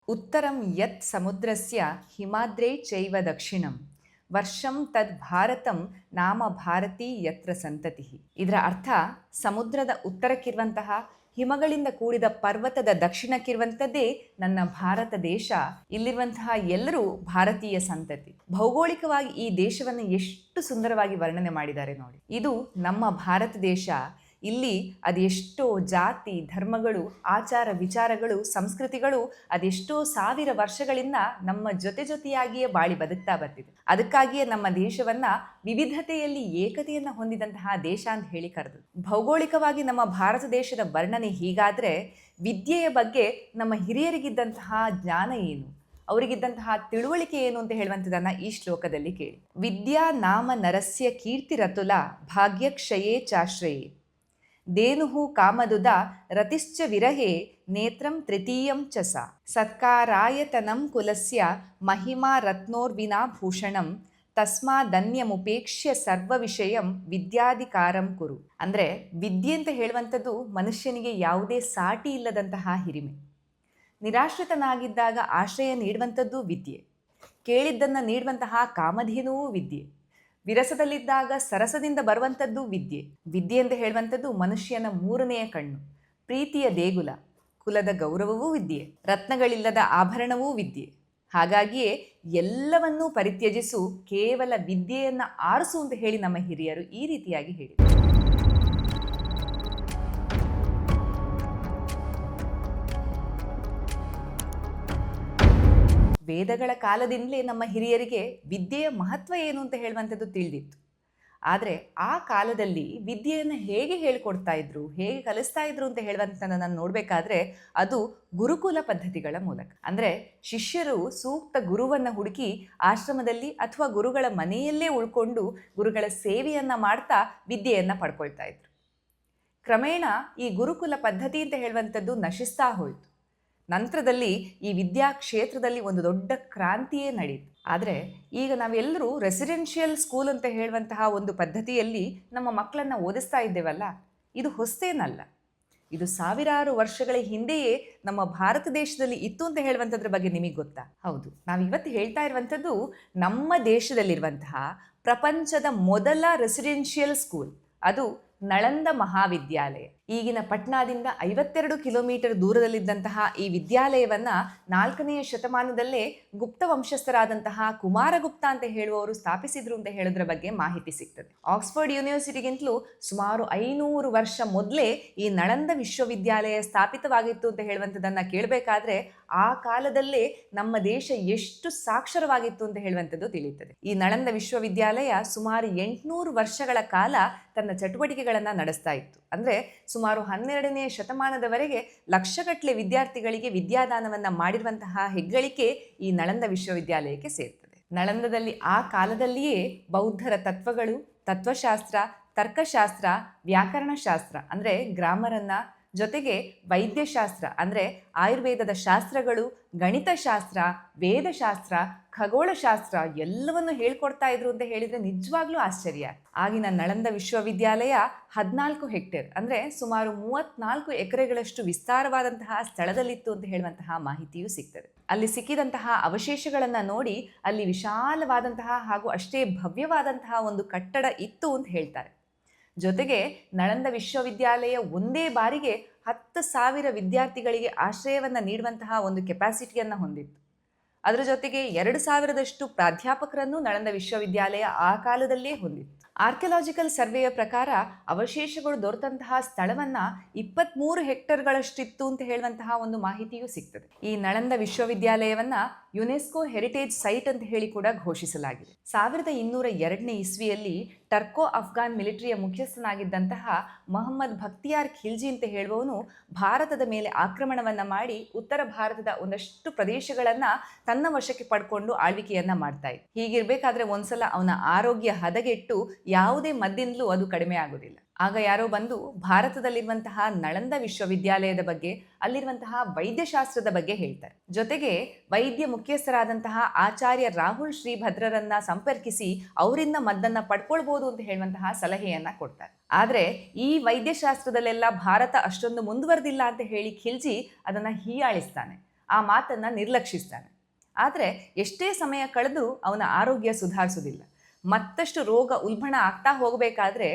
ಉತ್ತರಂ ಯತ್ ಸಮುದ್ರಸ್ಯ ಹಿಮಾದ್ರೇ ಚೈವ ದಕ್ಷಿಣಂ ವರ್ಷಂ ತದ್ ಭಾರತಂ ನಾಮ ಭಾರತೀ ಯತ್ರ ಸಂತತಿ. ಇದರ ಅರ್ಥ ಸಮುದ್ರದ ಉತ್ತರಕ್ಕಿರುವಂತಹ ಹಿಮಗಳಿಂದ ಕೂಡಿದ ಪರ್ವತದ ದಕ್ಷಿಣಕ್ಕಿರುವಂಥದ್ದೇ ನನ್ನ ಭಾರತ ದೇಶ. ಇಲ್ಲಿರುವಂತಹ ಎಲ್ಲರೂ ಭಾರತೀಯ ಸಂತತಿ. ಭೌಗೋಳಿಕವಾಗಿ ಈ ದೇಶವನ್ನು ಎಷ್ಟು ಸುಂದರವಾಗಿ ವರ್ಣನೆ ಮಾಡಿದ್ದಾರೆ ನೋಡಿ. ಇದು ನಮ್ಮ ಭಾರತ ದೇಶ. ಇಲ್ಲಿ ಅದೆಷ್ಟೋ ಜಾತಿ ಧರ್ಮಗಳು, ಆಚಾರ ವಿಚಾರಗಳು, ಸಂಸ್ಕೃತಿಗಳು ಅದೆಷ್ಟೋ ಸಾವಿರ ವರ್ಷಗಳಿಂದ ನಮ್ಮ ಜೊತೆಯಾಗಿಯೇ ಬಾಳಿ ಬದುಕ್ತಾ ಬರ್ತಿದೆ. ಅದಕ್ಕಾಗಿಯೇ ನಮ್ಮ ದೇಶವನ್ನ ವಿವಿಧತೆಯಲ್ಲಿ ಏಕತೆಯನ್ನು ಹೊಂದಿದಂತಹ ದೇಶ ಅಂತ ಹೇಳಿ ಕರೆದು. ಭೌಗೋಳಿಕವಾಗಿ ನಮ್ಮ ಭಾರತ ದೇಶದ ವರ್ಣನೆ ಹೀಗಾದ್ರೆ, ವಿದ್ಯೆಯ ಬಗ್ಗೆ ನಮ್ಮ ಹಿರಿಯರಿಗಿದ್ದಂತಹ ಜ್ಞಾನ ಏನು, ಅವರಿಗಿದ್ದಂತಹ ತಿಳುವಳಿಕೆ ಏನು ಅಂತ ಹೇಳುವಂಥದ್ದನ್ನ ಈ ಶ್ಲೋಕದಲ್ಲಿ ಕೇಳಿ. ವಿದ್ಯಾ ನಾಮ ನರಸ್ಯ ಕೀರ್ತಿರತುಲ ಭಾಗ್ಯಕ್ಷಯೇ ಚಾಶ್ರಯೇ ದೇನುಹು ಕಾಮದುದ ರತಿಶ್ಚ ವಿರಹೇ ನೇತ್ರಂ ತೃತೀಯಂ ಚ ಸ ಸತ್ಕಾರಾಯತನಂ ಕುಲಸ್ಯ ಮಹಿಮಾ ರತ್ನೋರ್ವಿನಾ ಭೂಷಣಂ ತಸ್ಮಾದನ್ಯಮುಪೇಕ್ಷ್ಯ ಸರ್ವ ವಿಷಯಂ ವಿದ್ಯಾಧಿಕಾರಂ ಕುರು. ಅಂದರೆ ವಿದ್ಯೆ ಅಂತ ಹೇಳುವಂಥದ್ದು ಮನುಷ್ಯನಿಗೆ ಯಾವುದೇ ಸಾಟಿ ಇಲ್ಲದಂತಹ ಹಿರಿಮೆ. ನಿರಾಶ್ರಿತನಾಗಿದ್ದಾಗ ಆಶ್ರಯ ನೀಡುವಂಥದ್ದು ವಿದ್ಯೆ. ಕೇಳಿದ್ದನ್ನು ನೀಡುವಂತಹ ಕಾಮಧೇನುವೂ ವಿದ್ಯೆ. ವಿರಸದಲ್ಲಿದ್ದಾಗ ಸರಸದಿಂದ ಬರುವಂಥದ್ದು ವಿದ್ಯೆ. ವಿದ್ಯೆ ಅಂತ ಹೇಳುವಂಥದ್ದು ಮನುಷ್ಯನ ಮೂರನೆಯ ಕಣ್ಣು, ಪ್ರೀತಿಯ ದೇಗುಲ, ಕುಲದ ಗೌರವವೂ ವಿದ್ಯೆ, ರತ್ನಗಳಿಲ್ಲದ ಆಭರಣವೂ ವಿದ್ಯೆ. ಹಾಗಾಗಿಯೇ ಎಲ್ಲವನ್ನೂ ಪರಿತ್ಯಜಿಸು, ಕೇವಲ ವಿದ್ಯೆಯನ್ನು ಆರಿಸು ಅಂತ ಹೇಳಿ ನಮ್ಮ ಹಿರಿಯರು ಈ ರೀತಿಯಾಗಿ ಹೇಳಿದರು. ವೇದಗಳ ಕಾಲದಿಂದಲೇ ನಮ್ಮ ಹಿರಿಯರಿಗೆ ವಿದ್ಯೆಯ ಮಹತ್ವ ಏನು ಅಂತ ಹೇಳುವಂಥದ್ದು ತಿಳಿದಿತ್ತು. ಆದರೆ ಆ ಕಾಲದಲ್ಲಿ ವಿದ್ಯೆಯನ್ನು ಹೇಗೆ ಹೇಳಿಕೊಡ್ತಾ ಇದ್ರು, ಹೇಗೆ ಕಲಿಸ್ತಾ ಇದ್ರು ಅಂತ ಹೇಳುವಂಥದ್ದನ್ನು ನಾನು ನೋಡಬೇಕಾದ್ರೆ ಅದು ಗುರುಕುಲ ಪದ್ಧತಿಗಳ ಮೂಲಕ. ಅಂದರೆ ಶಿಷ್ಯರು ಸೂಕ್ತ ಗುರುವನ್ನು ಹುಡುಕಿ ಆಶ್ರಮದಲ್ಲಿ ಅಥವಾ ಗುರುಗಳ ಮನೆಯಲ್ಲೇ ಉಳ್ಕೊಂಡು ಗುರುಗಳ ಸೇವೆಯನ್ನು ಮಾಡ್ತಾ ವಿದ್ಯೆಯನ್ನು ಪಡ್ಕೊಳ್ತಾ ಇದ್ರು. ಕ್ರಮೇಣ ಈ ಗುರುಕುಲ ಪದ್ಧತಿ ಅಂತ ಹೇಳುವಂಥದ್ದು ನಶಿಸ್ತಾ ಹೋಯಿತು. ನಂತರದಲ್ಲಿ ಈ ವಿದ್ಯಾ ಕ್ಷೇತ್ರದಲ್ಲಿ ಒಂದು ದೊಡ್ಡ ಕ್ರಾಂತಿಯೇ ನಡೆಯಿತು. ಆದರೆ ಈಗ ನಾವೆಲ್ಲರೂ ರೆಸಿಡೆನ್ಷಿಯಲ್ ಸ್ಕೂಲ್ ಅಂತ ಹೇಳುವಂತಹ ಒಂದು ಪದ್ಧತಿಯಲ್ಲಿ ನಮ್ಮ ಮಕ್ಕಳನ್ನು ಓದಿಸ್ತಾ ಇದ್ದೇವಲ್ಲ, ಇದು ಹೊಸತೇನಲ್ಲ. ಇದು ಸಾವಿರಾರು ವರ್ಷಗಳ ಹಿಂದೆಯೇ ನಮ್ಮ ಭಾರತ ದೇಶದಲ್ಲಿ ಇತ್ತು ಅಂತ ಹೇಳುವಂಥದ್ರ ಬಗ್ಗೆ ನಿಮಗೆ ಗೊತ್ತಾ? ಹೌದು, ನಾವಿವತ್ತು ಹೇಳ್ತಾ ಇರುವಂಥದ್ದು ನಮ್ಮ ದೇಶದಲ್ಲಿರುವಂತಹ ಪ್ರಪಂಚದ ಮೊದಲ ರೆಸಿಡೆನ್ಷಿಯಲ್ ಸ್ಕೂಲ್, ಅದು ನಳಂದ ಮಹಾವಿದ್ಯಾಲಯ. ಈಗಿನ ಪಟ್ನಾದಿಂದ 52 ಕಿಲೋಮೀಟರ್ ದೂರದಲ್ಲಿದ್ದಂತಹ ಈ ವಿದ್ಯಾಲಯವನ್ನ 4ನೇ ಶತಮಾನದಲ್ಲೇ ಗುಪ್ತ ವಂಶಸ್ಥರಾದಂತಹ ಕುಮಾರಗುಪ್ತ ಅಂತ ಹೇಳುವವರು ಸ್ಥಾಪಿಸಿದ್ರು ಅಂತ ಹೇಳೋದ್ರ ಬಗ್ಗೆ ಮಾಹಿತಿ ಸಿಗ್ತದೆ. ಆಕ್ಸ್ಫರ್ಡ್ ಯೂನಿವರ್ಸಿಟಿಗಿಂತಲೂ ಸುಮಾರು 500 ವರ್ಷ ಮೊದಲೇ ಈ ನಳಂದ ವಿಶ್ವವಿದ್ಯಾಲಯ ಸ್ಥಾಪಿತವಾಗಿತ್ತು ಅಂತ ಹೇಳುವಂಥದ್ದನ್ನ ಕೇಳಬೇಕಾದ್ರೆ ಆ ಕಾಲದಲ್ಲೇ ನಮ್ಮ ದೇಶ ಎಷ್ಟು ಸಾಕ್ಷರವಾಗಿತ್ತು ಅಂತ ಹೇಳುವಂಥದ್ದು ತಿಳಿಯುತ್ತದೆ. ಈ ನಳಂದ ವಿಶ್ವವಿದ್ಯಾಲಯ ಸುಮಾರು 800 ವರ್ಷಗಳ ಕಾಲ ತನ್ನ ಚಟುವಟಿಕೆಗಳನ್ನು ನಡೆಸ್ತಾ ಇತ್ತು. ಅಂದರೆ ಸುಮಾರು 12ನೇ ಶತಮಾನದವರೆಗೆ ಲಕ್ಷಗಟ್ಟಲೆ ವಿದ್ಯಾರ್ಥಿಗಳಿಗೆ ವಿದ್ಯಾದಾನವನ್ನು ಮಾಡಿರುವಂತಹ ಹೆಗ್ಗಳಿಕೆ ಈ ನಳಂದ ವಿಶ್ವವಿದ್ಯಾಲಯಕ್ಕೆ ಸೇರ್ತದೆ. ನಳಂದದಲ್ಲಿ ಆ ಕಾಲದಲ್ಲಿಯೇ ಬೌದ್ಧರ ತತ್ವಗಳು, ತತ್ವಶಾಸ್ತ್ರ, ತರ್ಕಶಾಸ್ತ್ರ, ವ್ಯಾಕರಣಶಾಸ್ತ್ರ ಅಂದರೆ ಗ್ರಾಮರನ್ನು, ಜೊತೆಗೆ ವೈದ್ಯಶಾಸ್ತ್ರ ಅಂದರೆ ಆಯುರ್ವೇದದ ಶಾಸ್ತ್ರಗಳು, ಗಣಿತಶಾಸ್ತ್ರ, ವೇದಶಾಸ್ತ್ರ, ಖಗೋಳಶಾಸ್ತ್ರ ಎಲ್ಲವನ್ನು ಹೇಳ್ಕೊಡ್ತಾ ಇದ್ರು ಅಂತ ಹೇಳಿದರೆ ನಿಜವಾಗ್ಲೂ ಆಶ್ಚರ್ಯ. ಆಗಿನ ನಳಂದ ವಿಶ್ವವಿದ್ಯಾಲಯ 14 ಹೆಕ್ಟೇರ್ ಅಂದರೆ ಸುಮಾರು 34 ಎಕರೆಗಳಷ್ಟು ವಿಸ್ತಾರವಾದಂತಹ ಸ್ಥಳದಲ್ಲಿತ್ತು ಅಂತ ಹೇಳುವಂತಹ ಮಾಹಿತಿಯೂ ಸಿಗ್ತದೆ. ಅಲ್ಲಿ ಸಿಕ್ಕಿದಂತಹ ಅವಶೇಷಗಳನ್ನು ನೋಡಿ ಅಲ್ಲಿ ವಿಶಾಲವಾದಂತಹ ಹಾಗೂ ಅಷ್ಟೇ ಭವ್ಯವಾದಂತಹ ಒಂದು ಕಟ್ಟಡ ಇತ್ತು ಅಂತ ಹೇಳ್ತಾರೆ. ಜೊತೆಗೆ ನಳಂದ ವಿಶ್ವವಿದ್ಯಾಲಯ ಒಂದೇ ಬಾರಿಗೆ 10,000 ವಿದ್ಯಾರ್ಥಿಗಳಿಗೆ ಆಶ್ರಯವನ್ನು ನೀಡುವಂತಹ ಒಂದು ಕೆಪಾಸಿಟಿಯನ್ನು ಹೊಂದಿತ್ತು. ಅದರ ಜೊತೆಗೆ 2,000ದಷ್ಟು ಪ್ರಾಧ್ಯಾಪಕರನ್ನು ನಳಂದ ವಿಶ್ವವಿದ್ಯಾಲಯ ಆ ಕಾಲದಲ್ಲೇ ಹೊಂದಿತ್ತು. ಆರ್ಕಿಯಾಲಜಿಕಲ್ ಸರ್ವೆಯ ಪ್ರಕಾರ ಅವಶೇಷಗಳು ದೊರೆತಂತಹ ಸ್ಥಳವನ್ನ 23 ಹೆಕ್ಟೇರ್ಗಳಷ್ಟಿತ್ತು ಅಂತ ಹೇಳುವಂತಹ ಒಂದು ಮಾಹಿತಿಯೂ ಸಿಗ್ತದೆ. ಈ ನಳಂದ ವಿಶ್ವವಿದ್ಯಾಲಯವನ್ನ ಯುನೆಸ್ಕೋ ಹೆರಿಟೇಜ್ ಸೈಟ್ ಅಂತ ಹೇಳಿ ಕೂಡ ಘೋಷಿಸಲಾಗಿದೆ. 1202ನೇ ಇಸ್ವಿಯಲ್ಲಿ ಟರ್ಕೋ ಅಫ್ಘಾನ್ ಮಿಲಿಟರಿಯ ಮುಖ್ಯಸ್ಥನಾಗಿದ್ದಂತಹ ಮೊಹಮ್ಮದ್ ಬಖ್ತಿಯಾರ್ ಖಿಲ್ಜಿ ಅಂತ ಹೇಳುವವನು ಭಾರತದ ಮೇಲೆ ಆಕ್ರಮಣವನ್ನ ಮಾಡಿ ಉತ್ತರ ಭಾರತದ ಒಂದಷ್ಟು ಪ್ರದೇಶಗಳನ್ನ ತನ್ನ ವಶಕ್ಕೆ ಪಡ್ಕೊಂಡು ಆಳ್ವಿಕೆಯನ್ನ ಮಾಡ್ತಾ ಇದ್ದ. ಹೀಗಿರ್ಬೇಕಾದ್ರೆ ಒಂದ್ಸಲ ಅವನ ಆರೋಗ್ಯ ಹದಗೆಟ್ಟು ಯಾವುದೇ ಮದ್ದಿಂದಲೂ ಅದು ಕಡಿಮೆ ಆಗೋದಿಲ್ಲ. ಆಗ ಯಾರೋ ಬಂದು ಭಾರತದಲ್ಲಿರುವಂತಹ ನಳಂದ ವಿಶ್ವವಿದ್ಯಾಲಯದ ಬಗ್ಗೆ, ಅಲ್ಲಿರುವಂತಹ ವೈದ್ಯಶಾಸ್ತ್ರದ ಬಗ್ಗೆ ಹೇಳ್ತಾರೆ. ಜೊತೆಗೆ ವೈದ್ಯ ಮುಖ್ಯಸ್ಥರಾದಂತಹ ಆಚಾರ್ಯ ರಾಹುಲ್ ಶ್ರೀಭದ್ರರನ್ನ ಸಂಪರ್ಕಿಸಿ ಅವರಿಂದ ಮದ್ದನ್ನ ಪಡ್ಕೊಳ್ಬಹುದು ಅಂತ ಹೇಳುವಂತಹ ಸಲಹೆಯನ್ನ ಕೊಡ್ತಾರೆ. ಆದರೆ ಈ ವೈದ್ಯಶಾಸ್ತ್ರದಲ್ಲೆಲ್ಲ ಭಾರತ ಅಷ್ಟೊಂದು ಮುಂದುವರೆದಿಲ್ಲ ಅಂತ ಹೇಳಿ ಖಿಲ್ಜಿ ಅದನ್ನ ಹೀಯಾಳಿಸ್ತಾನೆ. ಆ ಮಾತನ್ನು ನಿರ್ಲಕ್ಷಿಸ್ತಾನೆ. ಆದರೆ ಎಷ್ಟೇ ಸಮಯ ಕಳೆದರೂ ಅವನ ಆರೋಗ್ಯ ಸುಧಾರಿಸೋದಿಲ್ಲ. ಮತ್ತಷ್ಟು ರೋಗ ಉಲ್ಬಣ ಆಗ್ತಾ ಹೋಗಬೇಕಾದ್ರೆ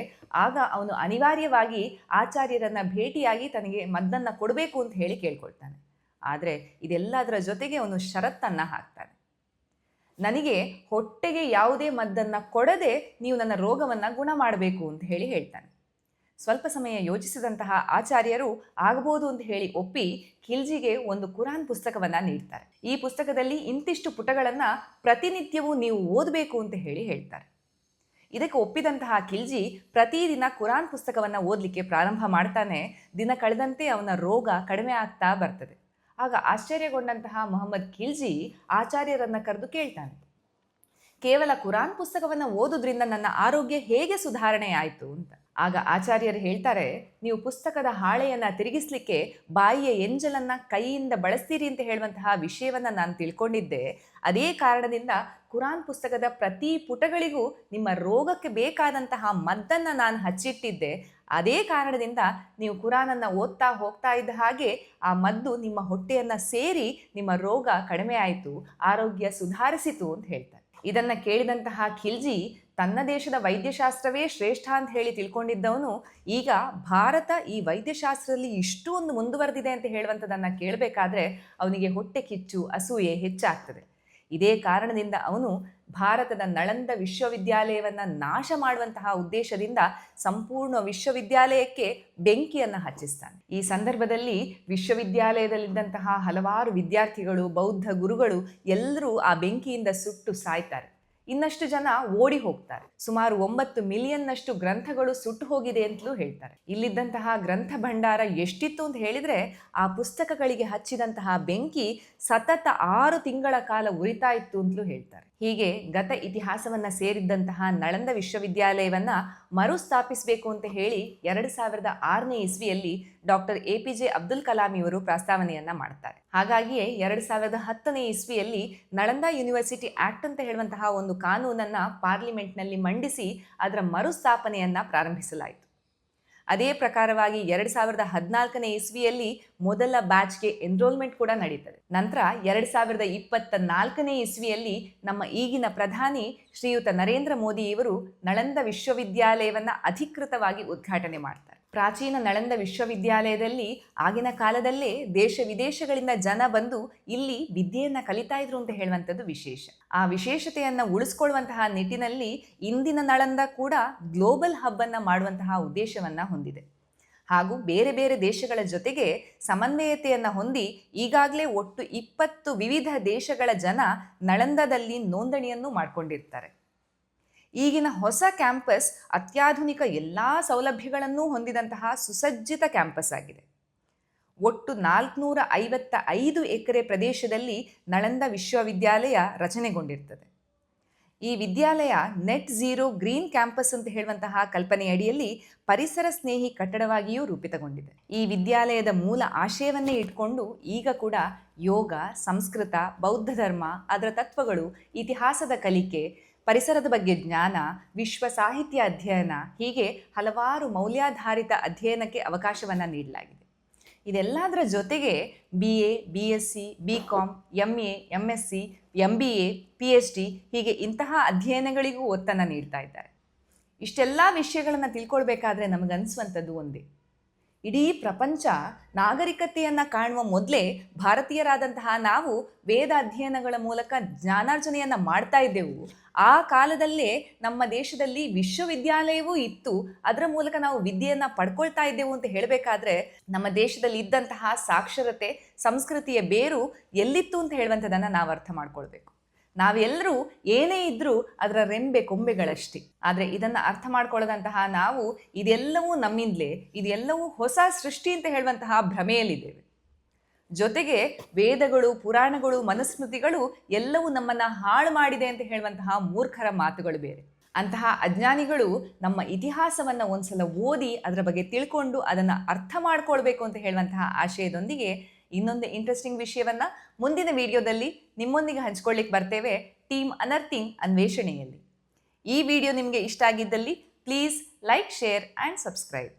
ಆಗ ಅವನು ಅನಿವಾರ್ಯವಾಗಿ ಆಚಾರ್ಯರನ್ನು ಭೇಟಿಯಾಗಿ ತನಗೆ ಮದ್ದನ್ನು ಕೊಡಬೇಕು ಅಂತ ಹೇಳಿ ಕೇಳ್ಕೊಳ್ತಾನೆ. ಆದರೆ ಇದೆಲ್ಲದರ ಜೊತೆಗೆ ಅವನು ಷರತ್ತನ್ನು ಹಾಕ್ತಾನೆ. ನನಗೆ ಹೊಟ್ಟೆಗೆ ಯಾವುದೇ ಮದ್ದನ್ನು ಕೊಡದೆ ನೀವು ನನ್ನ ರೋಗವನ್ನು ಗುಣ ಮಾಡಬೇಕು ಅಂತ ಹೇಳಿ ಹೇಳ್ತಾನೆ. ಸ್ವಲ್ಪ ಸಮಯ ಯೋಚಿಸಿದಂತಹ ಆಚಾರ್ಯರು ಆಗಬಹುದು ಅಂತ ಹೇಳಿ ಒಪ್ಪಿ ಖಿಲ್ಜಿಗೆ ಒಂದು ಕುರಾನ್ ಪುಸ್ತಕವನ್ನು ನೀಡ್ತಾರೆ. ಈ ಪುಸ್ತಕದಲ್ಲಿ ಇಂತಿಷ್ಟು ಪುಟಗಳನ್ನು ಪ್ರತಿನಿತ್ಯವೂ ನೀವು ಓದಬೇಕು ಅಂತ ಹೇಳಿ ಹೇಳ್ತಾರೆ. ಇದಕ್ಕೆ ಒಪ್ಪಿದಂತಹ ಖಿಲ್ಜಿ ಪ್ರತಿದಿನ ಕುರಾನ್ ಪುಸ್ತಕವನ್ನು ಓದಲಿಕ್ಕೆ ಪ್ರಾರಂಭ ಮಾಡ್ತಾನೆ. ದಿನ ಕಳೆದಂತೆ ಅವನ ರೋಗ ಕಡಿಮೆ ಆಗ್ತಾ ಬರ್ತದೆ. ಆಗ ಆಶ್ಚರ್ಯಗೊಂಡಂತಹ ಮೊಹಮ್ಮದ್ ಖಿಲ್ಜಿ ಆಚಾರ್ಯರನ್ನು ಕರೆದು ಕೇಳ್ತಾನೆ, ಕೇವಲ ಕುರಾನ್ ಪುಸ್ತಕವನ್ನು ಓದೋದ್ರಿಂದ ನನ್ನ ಆರೋಗ್ಯ ಹೇಗೆ ಸುಧಾರಣೆ ಆಯಿತು ಅಂತ. ಆಗ ಆಚಾರ್ಯರು ಹೇಳ್ತಾರೆ, ನೀವು ಪುಸ್ತಕದ ಹಾಳೆಯನ್ನು ತಿರುಗಿಸ್ಲಿಕ್ಕೆ ಬಾಯಿಯ ಎಂಜಲನ್ನು ಕೈಯಿಂದ ಬಳಸ್ತೀರಿ ಅಂತ ಹೇಳುವಂತಹ ವಿಷಯವನ್ನು ನಾನು ತಿಳ್ಕೊಂಡಿದ್ದೆ. ಅದೇ ಕಾರಣದಿಂದ ಕುರಾನ್ ಪುಸ್ತಕದ ಪ್ರತಿ ಪುಟಗಳಿಗೂ ನಿಮ್ಮ ರೋಗಕ್ಕೆ ಬೇಕಾದಂತಹ ಮದ್ದನ್ನು ನಾನು ಹಚ್ಚಿಟ್ಟಿದ್ದೆ. ಅದೇ ಕಾರಣದಿಂದ ನೀವು ಕುರಾನನ್ನು ಓದ್ತಾ ಹೋಗ್ತಾ ಇದ್ದ ಹಾಗೆ ಆ ಮದ್ದು ನಿಮ್ಮ ಹೊಟ್ಟೆಯನ್ನು ಸೇರಿ ನಿಮ್ಮ ರೋಗ ಕಡಿಮೆ ಆಯಿತು, ಆರೋಗ್ಯ ಸುಧಾರಿಸಿತು ಅಂತ ಹೇಳ್ತಾರೆ. ಇದನ್ನು ಕೇಳಿದಂತಹ ಖಿಲ್ಜಿ ತನ್ನ ದೇಶದ ವೈದ್ಯಶಾಸ್ತ್ರವೇ ಶ್ರೇಷ್ಠ ಅಂತ ಹೇಳಿ ತಿಳ್ಕೊಂಡಿದ್ದವನು ಈಗ ಭಾರತ ಈ ವೈದ್ಯಶಾಸ್ತ್ರದಲ್ಲಿ ಇಷ್ಟು ಒಂದು ಮುಂದುವರೆದಿದೆ ಅಂತ ಹೇಳುವಂಥದ್ದನ್ನು ಕೇಳಬೇಕಾದ್ರೆ ಅವನಿಗೆ ಹೊಟ್ಟೆ ಕಿಚ್ಚು, ಅಸೂಯೆ ಹೆಚ್ಚಾಗ್ತದೆ. ಇದೇ ಕಾರಣದಿಂದ ಅವನು ಭಾರತದ ನಳಂದ ವಿಶ್ವವಿದ್ಯಾಲಯವನ್ನು ನಾಶ ಮಾಡುವಂತಹ ಉದ್ದೇಶದಿಂದ ಸಂಪೂರ್ಣ ವಿಶ್ವವಿದ್ಯಾಲಯಕ್ಕೆ ಬೆಂಕಿಯನ್ನು ಹಚ್ಚಿಸ್ತಾನೆ. ಈ ಸಂದರ್ಭದಲ್ಲಿ ವಿಶ್ವವಿದ್ಯಾಲಯದಲ್ಲಿದ್ದಂತಹ ಹಲವಾರು ವಿದ್ಯಾರ್ಥಿಗಳು, ಬೌದ್ಧ ಗುರುಗಳು ಎಲ್ಲರೂ ಆ ಬೆಂಕಿಯಿಂದ ಸುಟ್ಟು ಸಾಯ್ತಾರೆ. ಇನ್ನಷ್ಟು ಜನ ಓಡಿ ಹೋಗ್ತಾರೆ. ಸುಮಾರು 9 ಮಿಲಿಯನ್ನಷ್ಟು ಗ್ರಂಥಗಳು ಸುಟ್ಟು ಹೋಗಿದೆ ಅಂತಲೂ ಹೇಳ್ತಾರೆ. ಇಲ್ಲಿದ್ದಂತಹ ಗ್ರಂಥ ಭಂಡಾರ ಎಷ್ಟಿತ್ತು ಅಂತ ಹೇಳಿದರೆ ಆ ಪುಸ್ತಕಗಳಿಗೆ ಹಚ್ಚಿದಂತಹ ಬೆಂಕಿ ಸತತ 6 ತಿಂಗಳ ಕಾಲ ಉರಿತಾ ಇತ್ತು ಅಂತಲೂ ಹೇಳ್ತಾರೆ. ಹೀಗೆ ಗತ ಇತಿಹಾಸವನ್ನು ಸೇರಿದ್ದಂತಹ ನಳಂದ ವಿಶ್ವವಿದ್ಯಾಲಯವನ್ನು ಮರುಸ್ಥಾಪಿಸಬೇಕು ಅಂತ ಹೇಳಿ 2006ನೇ ಇಸ್ವಿಯಲ್ಲಿ ಡಾಕ್ಟರ್ APJ ಅಬ್ದುಲ್ ಕಲಾಂ ಇವರು ಪ್ರಸ್ತಾವನೆಯನ್ನು ಮಾಡ್ತಾರೆ. ಹಾಗಾಗಿಯೇ 2010ನೇ ಇಸ್ವಿಯಲ್ಲಿ ನಳಂದ ಯೂನಿವರ್ಸಿಟಿ ಆಕ್ಟ್ ಅಂತ ಹೇಳುವಂತಹ ಒಂದು ಕಾನೂನನ್ನು ಪಾರ್ಲಿಮೆಂಟ್ನಲ್ಲಿ ಮಂಡಿಸಿ ಅದರ ಮರುಸ್ಥಾಪನೆಯನ್ನು ಪ್ರಾರಂಭಿಸಲಾಯಿತು. ಅದೇ ಪ್ರಕಾರವಾಗಿ 2014ನೇ ಇಸ್ವಿಯಲ್ಲಿ ಮೊದಲ ಬ್ಯಾಚ್ಗೆ ಎನ್ರೋಲ್ಮೆಂಟ್ ಕೂಡ ನಡೀತದೆ. ನಂತರ 2024ನೇ ಇಸ್ವಿಯಲ್ಲಿ ನಮ್ಮ ಈಗಿನ ಪ್ರಧಾನಿ ಶ್ರೀಯುತ ನರೇಂದ್ರ ಮೋದಿ ಇವರು ನಳಂದ ವಿಶ್ವವಿದ್ಯಾಲಯವನ್ನು ಅಧಿಕೃತವಾಗಿ ಉದ್ಘಾಟನೆ ಮಾಡ್ತಾರೆ. ಪ್ರಾಚೀನ ನಳಂದ ವಿಶ್ವವಿದ್ಯಾಲಯದಲ್ಲಿ ಆಗಿನ ಕಾಲದಲ್ಲೇ ದೇಶ ವಿದೇಶಗಳಿಂದ ಜನ ಬಂದು ಇಲ್ಲಿ ವಿದ್ಯೆಯನ್ನು ಕಲಿತಾ ಇದ್ರು ಅಂತ ಹೇಳುವಂಥದ್ದು ವಿಶೇಷ. ಆ ವಿಶೇಷತೆಯನ್ನು ಉಳಿಸ್ಕೊಳ್ಳುವಂತಹ ನಿಟ್ಟಿನಲ್ಲಿ ಇಂದಿನ ನಳಂದ ಕೂಡ ಗ್ಲೋಬಲ್ ಹಬ್ ಅನ್ನು ಮಾಡುವಂತಹ ಉದ್ದೇಶವನ್ನು ಹೊಂದಿದೆ. ಹಾಗೂ ಬೇರೆ ಬೇರೆ ದೇಶಗಳ ಜೊತೆಗೆ ಸಮನ್ವಯತೆಯನ್ನು ಹೊಂದಿ ಈಗಾಗಲೇ ಒಟ್ಟು 20 ವಿವಿಧ ದೇಶಗಳ ಜನ ನಳಂದದಲ್ಲಿ ನೋಂದಣಿಯನ್ನು ಮಾಡಿಕೊಂಡಿರ್ತಾರೆ. ಈಗಿನ ಹೊಸ ಕ್ಯಾಂಪಸ್ ಅತ್ಯಾಧುನಿಕ ಎಲ್ಲ ಸೌಲಭ್ಯಗಳನ್ನೂ ಹೊಂದಿದಂತಹ ಸುಸಜ್ಜಿತ ಕ್ಯಾಂಪಸ್ ಆಗಿದೆ. ಒಟ್ಟು 455 ಎಕರೆ ಪ್ರದೇಶದಲ್ಲಿ ನಳಂದ ವಿಶ್ವವಿದ್ಯಾಲಯ ರಚನೆಗೊಂಡಿರ್ತದೆ. ಈ ವಿದ್ಯಾಲಯ ನೆಟ್ ಝೀರೋ ಗ್ರೀನ್ ಕ್ಯಾಂಪಸ್ ಅಂತ ಹೇಳುವಂತಹ ಕಲ್ಪನೆಯಡಿಯಲ್ಲಿ ಪರಿಸರ ಸ್ನೇಹಿ ಕಟ್ಟಡವಾಗಿಯೂ ರೂಪಿತಗೊಂಡಿದೆ. ಈ ವಿದ್ಯಾಲಯದ ಮೂಲ ಆಶಯವನ್ನೇ ಇಟ್ಕೊಂಡು ಈಗ ಕೂಡ ಯೋಗ, ಸಂಸ್ಕೃತ, ಬೌದ್ಧ ಧರ್ಮ, ಅದರ ತತ್ವಗಳು, ಇತಿಹಾಸದ ಕಲಿಕೆ, ಪರಿಸರದ ಬಗ್ಗೆ ಜ್ಞಾನ, ವಿಶ್ವ ಸಾಹಿತ್ಯ ಅಧ್ಯಯನ, ಹೀಗೆ ಹಲವಾರು ಮೌಲ್ಯಾಧಾರಿತ ಅಧ್ಯಯನಕ್ಕೆ ಅವಕಾಶವನ್ನು ನೀಡಲಾಗಿದೆ. ಇದೆಲ್ಲದರ ಜೊತೆಗೆ BA, BSc, BCom, MA, MSc, MBA, PhD ಹೀಗೆ ಇಂತಹ ಅಧ್ಯಯನಗಳಿಗೂ ಒತ್ತನ್ನು ನೀಡ್ತಾ ಇದ್ದಾರೆ. ಇಷ್ಟೆಲ್ಲ ವಿಷಯಗಳನ್ನು ತಿಳ್ಕೊಳ್ಬೇಕಾದ್ರೆ ನಮಗನ್ನಿಸುವಂಥದ್ದು ಒಂದೇ, ಇಡೀ ಪ್ರಪಂಚ ನಾಗರಿಕತೆಯನ್ನು ಕಾಣುವ ಮೊದಲೇ ಭಾರತೀಯರಾದಂತಹ ನಾವು ವೇದ ಅಧ್ಯಯನಗಳ ಮೂಲಕ ಜ್ಞಾನಾರ್ಜನೆಯನ್ನು ಮಾಡ್ತಾ ಇದ್ದೆವು. ಆ ಕಾಲದಲ್ಲೇ ನಮ್ಮ ದೇಶದಲ್ಲಿ ವಿಶ್ವವಿದ್ಯಾಲಯವೂ ಇತ್ತು, ಅದರ ಮೂಲಕ ನಾವು ವಿದ್ಯೆಯನ್ನು ಪಡ್ಕೊಳ್ತಾ ಇದ್ದೆವು ಅಂತ ಹೇಳಬೇಕಾದ್ರೆ ನಮ್ಮ ದೇಶದಲ್ಲಿ ಇದ್ದಂತಹ ಸಾಕ್ಷರತೆ, ಸಂಸ್ಕೃತಿಯ ಬೇರು ಎಲ್ಲಿತ್ತು ಅಂತ ಹೇಳುವಂಥದ್ದನ್ನು ನಾವು ಅರ್ಥ ಮಾಡ್ಕೊಳ್ಬೇಕು. ನಾವೆಲ್ಲರೂ ಏನೇ ಇದ್ರೂ ಅದರ ರೆಂಬೆ ಕೊಂಬೆಗಳಷ್ಟೇ. ಆದರೆ ಇದನ್ನು ಅರ್ಥ ಮಾಡ್ಕೊಳ್ಳೋದಂತಹ ನಾವು ಇದೆಲ್ಲವೂ ನಮ್ಮಿಂದಲೇ, ಇದೆಲ್ಲವೂ ಹೊಸ ಸೃಷ್ಟಿ ಅಂತ ಹೇಳುವಂತಹ ಭ್ರಮೆಯಲ್ಲಿದ್ದೇವೆ. ಜೊತೆಗೆ ವೇದಗಳು, ಪುರಾಣಗಳು, ಮನುಸ್ಮೃತಿಗಳು ಎಲ್ಲವೂ ನಮ್ಮನ್ನು ಹಾಳು ಮಾಡಿದೆ ಅಂತ ಹೇಳುವಂತಹ ಮೂರ್ಖರ ಮಾತುಗಳು ಬೇರೆ. ಅಂತಹ ಅಜ್ಞಾನಿಗಳು ನಮ್ಮ ಇತಿಹಾಸವನ್ನು ಒಂದ್ಸಲ ಓದಿ ಅದರ ಬಗ್ಗೆ ತಿಳ್ಕೊಂಡು ಅದನ್ನು ಅರ್ಥ ಮಾಡ್ಕೊಳ್ಬೇಕು ಅಂತ ಹೇಳುವಂತಹ ಆಶಯದೊಂದಿಗೆ ಇನ್ನೊಂದು ಇಂಟ್ರೆಸ್ಟಿಂಗ್ ವಿಷಯವನ್ನು ಮುಂದಿನ ವಿಡಿಯೋದಲ್ಲಿ ನಿಮ್ಮೊಂದಿಗೆ ಹಂಚ್ಕೊಳ್ಳಿಕ್ಕೆ ಬರ್ತೇವೆ, ಟೀಮ್ ಅನರ್ಥಿಂಗ್ ಅನ್ವೇಷಣೆಯಲ್ಲಿ. ಈ ವಿಡಿಯೋ ನಿಮಗೆ ಇಷ್ಟ ಆಗಿದ್ದಲ್ಲಿ please like, share and subscribe.